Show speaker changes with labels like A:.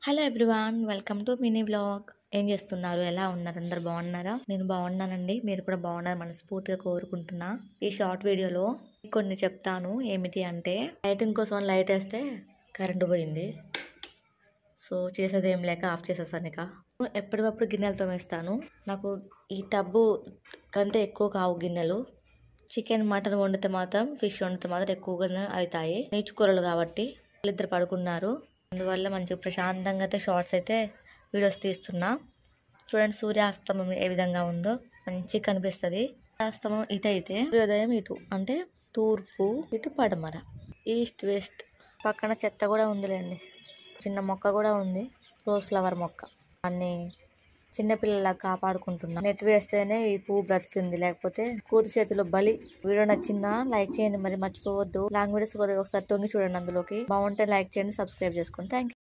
A: Hello everyone, welcome to mini vlog. ఏం చేస్తున్నారు? ఎలా ఉన్నారు? అందరు బాగున్నారా? నేను బాగున్నానండి. మీరు కూడా బాగున్నారు మనస్ఫూర్తిగా కోరుకుంటున్నా. ఈ షార్ట్ వీడియోలో కొన్ని చెప్తాను. ఏమిటి అంటే, లైటింగ్ కోసం లైట్ వేస్తే కరెంటు పోయింది. సో చేసేది ఏం లేక ఆఫ్ చేసేసాను. ఇక ఎప్పటికప్పుడు గిన్నెలతో వేస్తాను. నాకు ఈ టబ్బు కంటే ఎక్కువ కావు గిన్నెలు. చికెన్ మటన్ వండితే మాత్రం, ఫిష్ వండితే మాత్రం ఎక్కువగానే అవుతాయి. నీచు కూరలు కాబట్టి వాళ్ళిద్దరు పడుకున్నారు. అందువల్ల మంచిగా ప్రశాంతంగా అయితే షార్ట్స్ అయితే వీడియోస్ తీస్తున్నా. చూడండి సూర్యాస్తమం ఏ విధంగా ఉందో మంచిగా కనిపిస్తుంది. సూర్యాస్తమం ఇటు అయితే సూర్యోదయం ఇటు, అంటే తూర్పు, ఇటు పడమర, ఈస్ట్ వెస్ట్. పక్కన చెత్త కూడా ఉందిలేండి. చిన్న మొక్క కూడా ఉంది, రోజ్ ఫ్లవర్ మొక్క. అన్ని చిన్నపిల్లలా కాపాడుకుంటున్నా. నెట్ వేస్తేనే ఈ పువ్వు బ్రతికింది, లేకపోతే కూతు చేతిలో బలి. వీడియో నచ్చిందా? లైక్ చేయండి, మరి మర్చిపోవద్దు. లాంగ్ వీడియోస్ ఒకసారి తొంగి చూడండి, అందులోకి బాగుంటే లైక్ చేయండి, సబ్స్క్రైబ్ చేసుకోండి. Thank you.